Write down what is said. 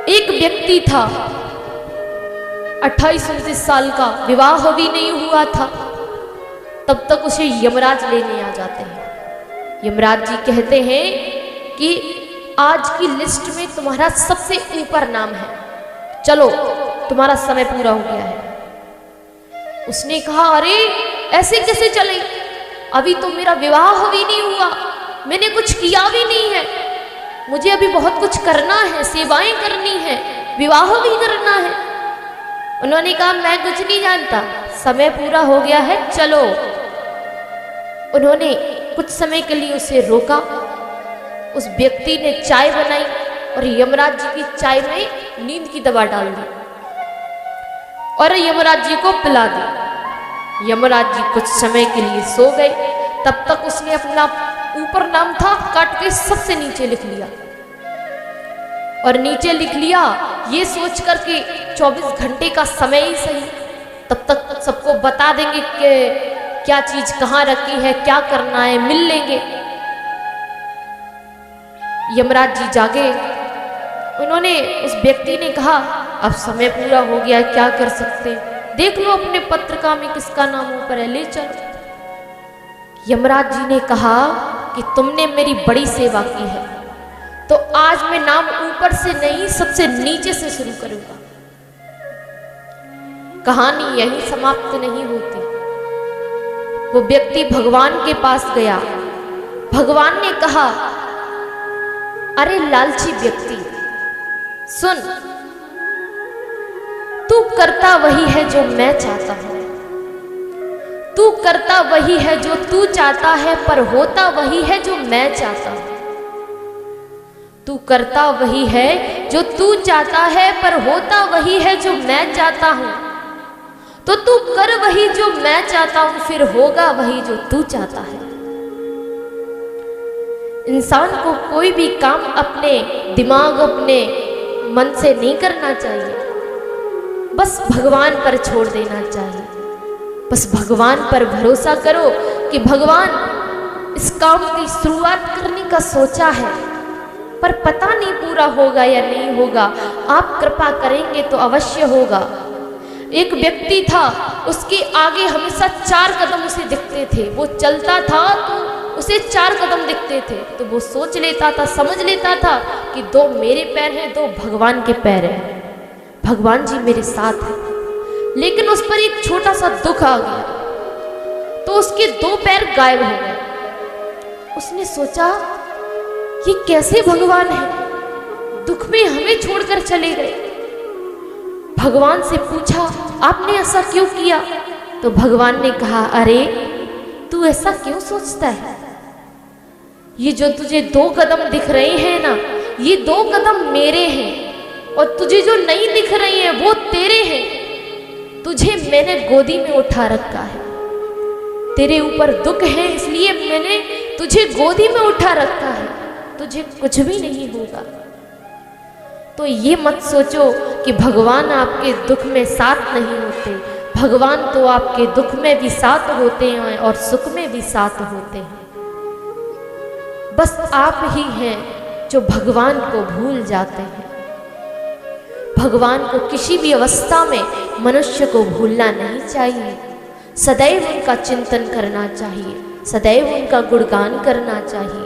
एक व्यक्ति था 28-29 साल का, विवाह भी नहीं हुआ था, तब तक उसे यमराज लेने आ जाते हैं। यमराज जी कहते हैं कि आज की लिस्ट में तुम्हारा सबसे ऊपर नाम है, चलो तुम्हारा समय पूरा हो गया है। उसने कहा अरे ऐसे कैसे चले, अभी तो मेरा विवाह भी नहीं हुआ, मैंने कुछ किया भी नहीं है, मुझे अभी बहुत कुछ करना है, सेवाएं करनी है, विवाह भी करना है। उन्होंने कहा मैं कुछ नहीं जानता, समय पूरा हो गया है, चलो। उन्होंने कुछ समय के लिए उसे रोका। उस व्यक्ति ने चाय बनाई और यमराज जी की चाय में नींद की दवा डाल दी और यमराज जी को पिला दी। यमराज जी कुछ समय के लिए सो गए। तब तक उसने अपना ऊपर नाम था काट के सबसे नीचे लिख लिया और नीचे लिख लिया ये सोच कर के 24 घंटे का समय ही सही, तब तक सबको बता देंगे कि क्या चीज कहाँ रखी है, क्या करना है, मिल लेंगे। यमराज जी जागे। उन्होंने, उस व्यक्ति ने कहा अब समय पूरा हो गया, क्या कर सकते, देख लो अपने पत्रिका में किसका नाम ऊपर है, ले चलो। यमराज जी ने कहा कि तुमने मेरी बड़ी सेवा की है, तो आज मैं नाम ऊपर से नहीं सबसे नीचे से शुरू करूंगा। कहानी यहीं समाप्त नहीं होती। वो व्यक्ति भगवान के पास गया। भगवान ने कहा अरे लालची व्यक्ति सुन, तू करता वही है जो मैं चाहता हूं, तू करता वही है जो तू चाहता है, पर होता वही है जो मैं चाहता हूं। तू करता वही है जो तू चाहता है, पर होता वही है जो मैं चाहता हूं। तो तू कर वही जो मैं चाहता हूं, फिर होगा वही जो तू चाहता है। इंसान को कोई भी काम अपने दिमाग, अपने मन से नहीं करना चाहिए, बस भगवान पर छोड़ देना चाहिए। बस भगवान पर भरोसा करो कि भगवान इस काम की शुरुआत करने का सोचा है, पर पता नहीं पूरा होगा या नहीं होगा, आप कृपा करेंगे तो अवश्य होगा। एक व्यक्ति था, उसके आगे हमेशा 4 कदम उसे दिखते थे। वो चलता था तो उसे 4 कदम दिखते थे, तो वो सोच लेता था, समझ लेता था कि 2 मेरे पैर हैं, 2 भगवान के पैर हैं, भगवान जी मेरे साथ हैं। लेकिन उस पर एक छोटा सा दुख आ गया, तो उसके 2 पैर गायब हो गए। उसने सोचा ये कैसे भगवान है, दुख में हमें छोड़कर चले गए। भगवान से पूछा आपने ऐसा क्यों किया? तो भगवान ने कहा अरे तू ऐसा क्यों सोचता है, ये जो तुझे 2 कदम दिख रहे हैं ना, ये 2 कदम मेरे हैं, और तुझे जो नहीं दिख रही हैं वो तेरे हैं। तुझे मैंने गोदी में उठा रखा है, तेरे ऊपर दुख है इसलिए मैंने तुझे गोदी में उठा रखा है, तुझे कुछ भी नहीं होगा। तो ये मत सोचो कि भगवान आपके दुख में साथ नहीं होते, भगवान तो आपके दुख में भी साथ होते हैं और सुख में भी साथ होते हैं। बस आप ही हैं जो भगवान को भूल जाते हैं। भगवान को किसी भी अवस्था में मनुष्य को भूलना नहीं चाहिए, सदैव उनका चिंतन करना चाहिए, सदैव उनका गुणगान करना चाहिए।